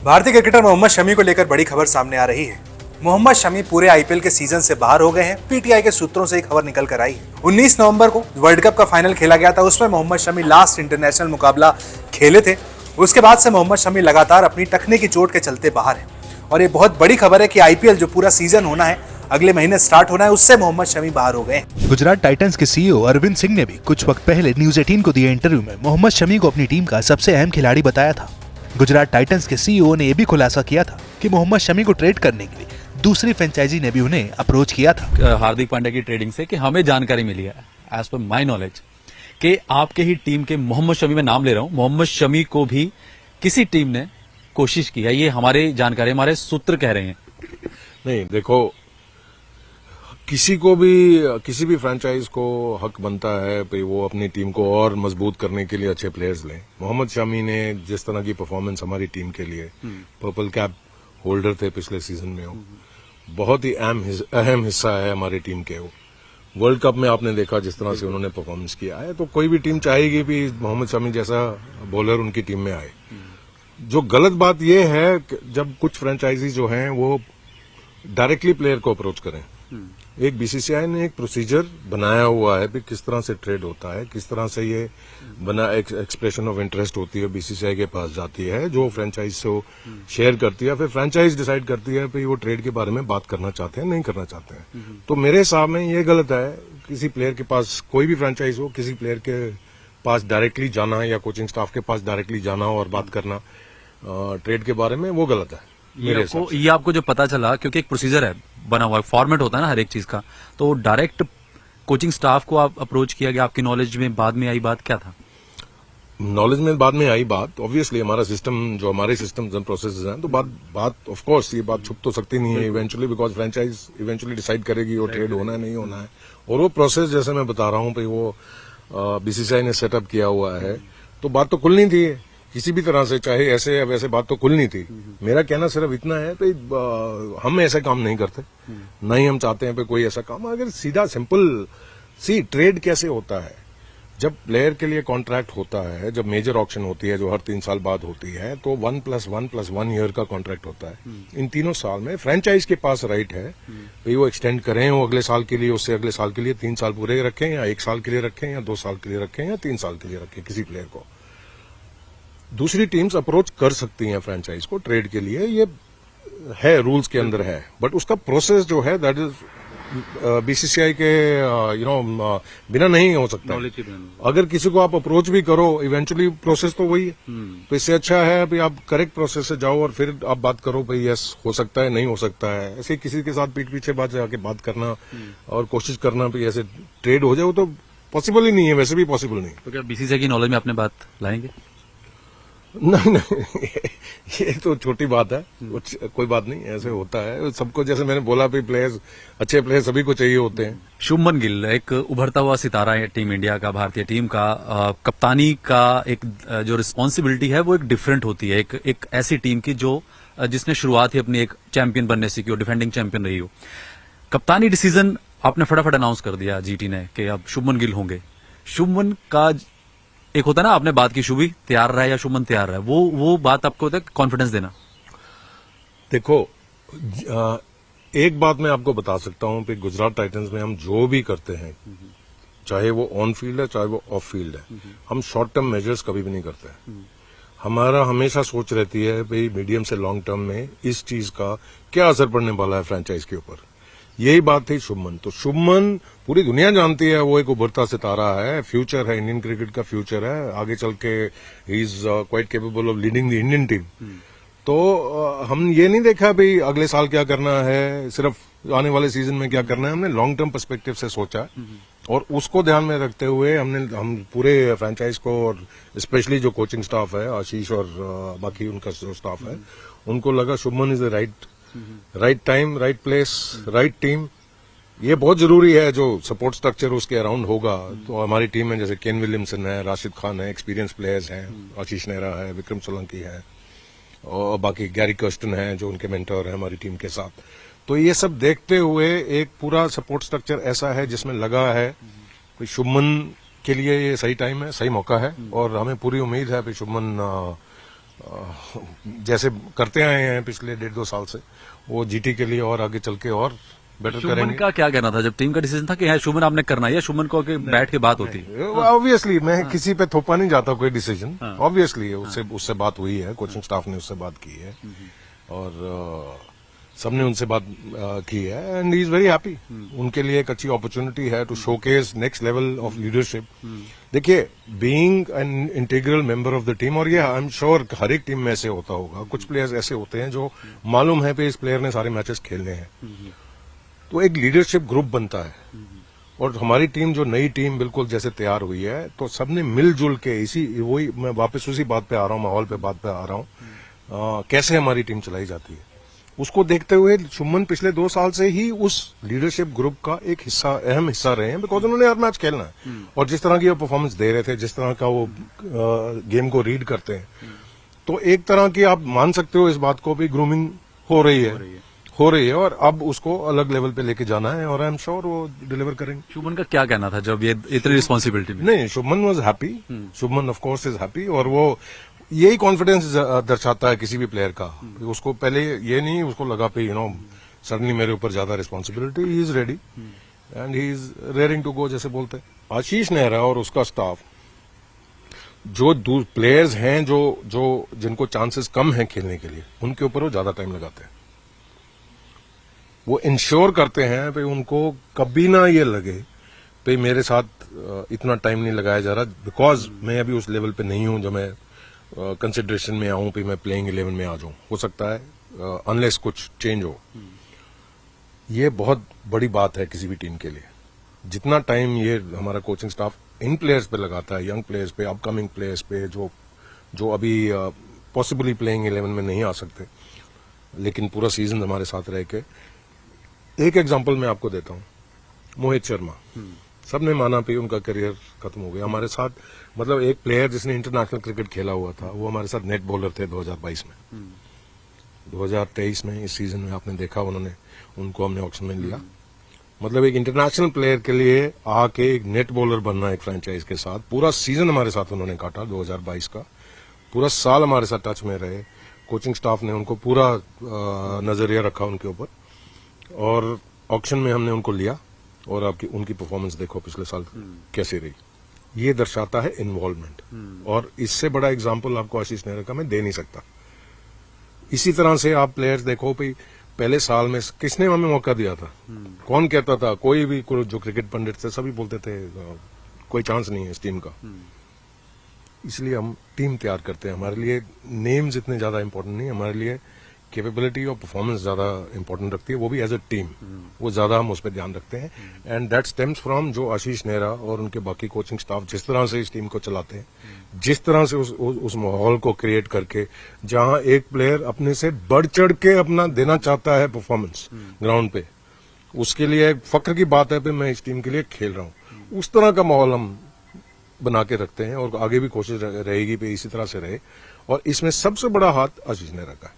भारतीय क्रिकेटर मोहम्मद शमी को लेकर बड़ी खबर सामने आ रही है। मोहम्मद शमी पूरे आईपीएल के सीजन से बाहर हो गए हैं। पीटीआई के सूत्रों से खबर निकल कर आई है। 19 नवंबर को वर्ल्ड कप का फाइनल खेला गया था। उसमें मोहम्मद शमी लास्ट इंटरनेशनल मुकाबला खेले थे। उसके बाद से मोहम्मद शमी लगातार अपनी टखने की चोट के चलते बाहर है और ये बहुत बड़ी खबर है कि आईपीएल जो पूरा सीजन होना है, अगले महीने स्टार्ट होना है, उससे मोहम्मद शमी बाहर हो गए। गुजरात टाइटंस के सीईओ अरविंद सिंह ने भी कुछ वक्त पहले न्यूज 18 को दिए इंटरव्यू में मोहम्मद शमी को अपनी टीम का सबसे अहम खिलाड़ी बताया था। गुजरात टाइटंस के सीईओ ने यह भी खुलासा किया था कि मोहम्मद शमी को ट्रेड करने के लिए दूसरी फ्रेंचाइजी ने भी उन्हें अप्रोच किया था। हार्दिक पांड्या की ट्रेडिंग से कि हमें जानकारी मिली है एज पर माई नॉलेज कि आपके ही टीम के मोहम्मद शमी, में नाम ले रहा हूं, मोहम्मद शमी को भी किसी टीम ने कोशिश की है। ये हमारी जानकारी, हमारे सूत्र कह रहे हैं। नहीं, देखो, किसी भी फ्रेंचाइज को हक बनता है कि वो अपनी टीम को और मजबूत करने के लिए अच्छे प्लेयर्स लें। मोहम्मद शमी ने जिस तरह की परफॉर्मेंस हमारी टीम के लिए, पर्पल कैप होल्डर थे पिछले सीजन में, वो बहुत ही अहम हिस्सा है हमारी टीम के। वो वर्ल्ड कप में आपने देखा जिस तरह से उन्होंने परफॉर्मेंस किया है, तो कोई भी टीम चाहेगी भी मोहम्मद शमी जैसा बॉलर उनकी टीम में आए। जो गलत बात यह है कि जब कुछ फ्रेंचाइजी जो हैं वो डायरेक्टली प्लेयर को अप्रोच करें। एक बीसीसीआई ने एक प्रोसीजर बनाया हुआ है कि किस तरह से ट्रेड होता है, किस तरह से ये एक्सप्रेशन ऑफ इंटरेस्ट होती है, बीसीसीआई के पास जाती है, जो फ्रेंचाइज से वो शेयर करती है, फिर फ्रेंचाइज डिसाइड करती है कि वो ट्रेड के बारे में बात करना चाहते हैं, नहीं करना चाहते हैं। तो मेरे हिसाब में ये गलत है किसी प्लेयर के पास, कोई भी फ्रेंचाइज हो, किसी प्लेयर के पास डायरेक्टली जाना या कोचिंग स्टाफ के पास डायरेक्टली जाना और बात करना ट्रेड के बारे में, वो गलत है। ये आपको जो पता चला, क्योंकि एक प्रोसीजर है बना हुआ, फॉर्मेट होता है ना हर एक चीज का, तो डायरेक्ट कोचिंग स्टाफ को आप अप्रोच किया गया, आपकी नॉलेज में बाद में आई बात क्या था? नॉलेज में बाद में आई बात, ऑब्वियसली हमारा सिस्टम, जो हमारे सिस्टम्स एंड प्रोसेसेस हैं, तो बात ऑफ कोर्स ये बात छुप तो सकती नहीं है eventually, because franchise eventually decide करेगी वो ट्रेड होना है नहीं होना है। और वो प्रोसेस जैसे मैं बता रहा हूं कि वो बीसीसीआई ने सेटअप किया हुआ है, तो बात तो खुलनी थी किसी भी तरह से, चाहे ऐसे या वैसे, बात तो खुलनी थी। मेरा कहना सिर्फ इतना है कि हम ऐसे काम नहीं करते, ना ही हम चाहते हैं कि कोई ऐसा काम। अगर सीधा सिंपल ट्रेड कैसे होता है, जब प्लेयर के लिए कॉन्ट्रैक्ट होता है, जब मेजर ऑक्शन होती है जो हर 3 साल बाद होती है, तो 1+1+1 ईयर का कॉन्ट्रैक्ट होता है। इन तीनों साल में फ्रेंचाइज के पास राइट है भाई वो एक्सटेंड करें, वो अगले साल के लिए, उससे अगले साल के लिए 3 साल पूरे रखें, या 1 साल के लिए रखें, या 2 साल के लिए रखें, या 3 साल के लिए रखें किसी प्लेयर को। दूसरी टीम्स अप्रोच कर सकती हैं फ्रेंचाइज को ट्रेड के लिए, ये है, रूल्स के अंदर है, बट उसका प्रोसेस जो है दैट इज बीसीसीआई के बिना नहीं हो सकता। अगर किसी को आप अप्रोच भी करो, इवेंचुअली प्रोसेस तो वही है। तो इससे अच्छा है भाई आप करेक्ट प्रोसेस से जाओ और फिर आप बात करो भाई यस हो सकता है, नहीं हो सकता है। ऐसे किसी के साथ पीठ पीछे जाके बात करना और कोशिश करना भाई ऐसे ट्रेड हो जाए, वो तो पॉसिबल ही नहीं है, वैसे भी पॉसिबल नहीं। तो क्या बीसीसीआई की नॉलेज में अपने बात लाएंगे? नहीं, ये तो छोटी बात है, कोई बात नहीं, ऐसे होता है सबको। जैसे मैंने बोला भी प्लेयर्स, अच्छे प्लेयर्स सभी को चाहिए होते हैं। शुभमन गिल एक उभरता हुआ सितारा है टीम इंडिया का, भारतीय टीम का। कप्तानी का एक जो रिस्पॉन्सिबिलिटी है वो एक डिफरेंट होती है, एक ऐसी टीम की जो जिसने शुरुआत ही अपनी एक चैंपियन बनने से की हो, डिफेंडिंग चैंपियन रही हो। कप्तानी डिसीजन आपने फटाफट अनाउंस कर दिया जीटी ने कि अब शुभमन गिल होंगे। शुभमन का एक होता है ना, आपने बात की, शुभी तैयार रहा है या शुभमन तैयार रहा है, वो बात आपको होता है कॉन्फिडेंस देना। देखो, एक बात मैं आपको बता सकता हूं कि गुजरात टाइटंस में हम जो भी करते हैं, चाहे वो ऑन फील्ड है चाहे वो ऑफ फील्ड है, हम शॉर्ट टर्म मेजर्स कभी भी नहीं करते। हमारा हमेशा सोच रहती है भाई मीडियम से लॉन्ग टर्म में इस चीज का क्या असर पड़ने वाला है फ्रेंचाइज के ऊपर। यही बात थी शुभमन। तो शुभमन पूरी दुनिया जानती है, वो एक उभरता सितारा है, फ्यूचर है, इंडियन क्रिकेट का फ्यूचर है, आगे चल के he is quite capable of leading the Indian team. तो हम ये नहीं देखा भाई अगले साल क्या करना है, सिर्फ आने वाले सीजन में क्या करना है। हमने लॉन्ग टर्म पर्सपेक्टिव से सोचा और उसको ध्यान में रखते हुए हम पूरे फ्रेंचाइज को, और स्पेशली जो कोचिंग स्टाफ है, आशीष और बाकी उनका जो स्टाफ है, उनको लगा Shubman is the right time, right place, right team. ये बहुत जरूरी है, जो सपोर्ट स्ट्रक्चर उसके अराउंड होगा। तो हमारी टीम में जैसे केन विलियमसन है, राशिद खान है, एक्सपीरियंस प्लेयर्स हैं, आशीष नेहरा है, विक्रम सोलंकी है, और बाकी गैरी कर्स्टन है जो उनके मेंटर है हमारी टीम के साथ। तो ये सब देखते हुए एक पूरा सपोर्ट स्ट्रक्चर ऐसा है जिसमें लगा है कि शुभमन के लिए ये सही टाइम है, सही मौका है, और हमें पूरी उम्मीद है कि शुभमन जैसे करते आए हैं पिछले 1.5-2 साल से, वो जीटी के लिए और आगे चल के और बेटर शुभमन करेंगे। का क्या कहना था जब टीम का डिसीजन था कि है शुभमन आपने करना है, या शुभमन को कि बैठ के बात होती? ऑब्वियसली मैं किसी पे थोपा नहीं जाता कोई डिसीजन। ऑब्वियसली उससे बात हुई है, कोचिंग स्टाफ ने उससे बात की है और सबने उनसे बात की है and he is very happy. उनके लिए एक अच्छी अपॉर्चुनिटी है to showcase next level of leadership. देखिए, being an integral member of the team, और ये आई एम श्योर हर एक टीम में ऐसे होता होगा, कुछ प्लेयर्स ऐसे होते हैं जो मालूम है कि इस प्लेयर ने सारे मैचेस खेलने हैं, तो एक लीडरशिप ग्रुप बनता है। और हमारी टीम जो नई टीम बिल्कुल जैसे तैयार हुई है, तो सबने मिलजुल के वही मैं वापस उसी बात पे आ रहा हूँ, माहौल पे बात पे आ रहा हूँ, कैसे हमारी टीम चलाई जाती है उसको देखते हुए शुभमन पिछले 2 साल से ही उस लीडरशिप ग्रुप का एक हिस्सा, अहम हिस्सा रहे हैं, बिकॉज उन्होंने हर मैच खेलना है और जिस तरह की वो परफॉर्मेंस दे रहे थे, जिस तरह का वो गेम को रीड करते हैं, तो एक तरह की आप मान सकते हो इस बात को भी ग्रूमिंग हो रही है और अब उसको अलग लेवल पे लेके जाना है और आई एम श्योर वो डिलीवर करेंगे। शुभमन का क्या कहना था जब ये इतनी रिस्पॉन्सिबिलिटी में? नहीं, Shubman was happy, Shubman of course is happy, और वो यही कॉन्फिडेंस दर्शाता है किसी भी प्लेयर का। उसको पहले ये नहीं उसको लगा पे सडनली मेरे ऊपर ज्यादा responsibility, he is ready and he is raring to go, जैसे बोलते हैं। आशीष नेहरा और उसका स्टाफ, जो प्लेयर्स हैं जो जिनको चांसेस कम हैं खेलने के लिए, उनके ऊपर वो ज्यादा टाइम लगाते हैं। वो इंश्योर करते हैं कि उनको कभी ना ये लगे कि मेरे साथ इतना टाइम नहीं लगाया जा रहा, बिकॉज मैं अभी उस लेवल पे नहीं हूं जो मैं कंसिडरेशन में आऊं कि मैं प्लेइंग 11 में आ जाऊं। हो सकता है अनलेस कुछ चेंज हो। ये बहुत बड़ी बात है किसी भी टीम के लिए। जितना टाइम ये हमारा कोचिंग स्टाफ इन प्लेयर्स पे लगाता है, यंग प्लेयर्स पे, अपकमिंग प्लेयर्स पे, जो अभी पॉसिबली प्लेइंग 11 में नहीं आ सकते, लेकिन पूरा सीजन हमारे साथ रह के। एक एग्जांपल मैं आपको देता हूं, मोहित शर्मा। सबने माना कि उनका करियर खत्म हो गया हमारे साथ, मतलब एक प्लेयर जिसने इंटरनेशनल क्रिकेट खेला हुआ था, वो हमारे साथ नेट बॉलर थे 2022 में। 2023 में इस सीजन में आपने देखा उनको हमने ऑक्शन में लिया। मतलब एक इंटरनेशनल प्लेयर के लिए आके एक नेट बॉलर बनना एक फ्रेंचाइज के साथ, पूरा सीजन हमारे साथ उन्होंने काटा 2022 का, पूरा साल हमारे साथ टच में रहे। कोचिंग स्टाफ ने उनको पूरा नजरिया रखा उनके ऊपर, और ऑक्शन में हमने उनको लिया और आपकी उनकी परफॉर्मेंस देखो पिछले साल कैसी रही। ये दर्शाता है इन्वॉल्वमेंट, और इससे बड़ा एग्जाम्पल आपको आशीष नेहरा का मैं दे नहीं सकता। इसी तरह से आप प्लेयर्स देखो, पहले साल में किसने हमें मौका दिया था? कौन कहता था? कोई भी जो क्रिकेट पंडित थे सभी बोलते थे कोई चांस नहीं है इस टीम का। इसलिए हम टीम तैयार करते हैं। हमारे लिए नेम्स इतने ज्यादा इंपॉर्टेंट नहीं, हमारे लिए कैपेबिलिटी और परफॉर्मेंस ज्यादा इंपॉर्टेंट रखती है, वो भी एज अ टीम। वो ज्यादा हम उस पर ध्यान रखते हैं एंड दैट स्टेम्स फ्रॉम जो आशीष नेहरा और उनके बाकी कोचिंग स्टाफ जिस तरह से इस टीम को चलाते हैं, जिस तरह से उस माहौल को क्रिएट करके, जहां एक प्लेयर अपने से बढ़ चढ़ के अपना देना चाहता है परफॉर्मेंस ग्राउंड पे, उसके लिए फख्र की बात है कि मैं इस टीम के लिए खेल रहा हूं। उस तरह का माहौल हम बना के रखते हैं और आगे भी कोशिश रहेगी कि इसी तरह से रहे, और इसमें सबसे बड़ा हाथ आशीष नेहरा का है।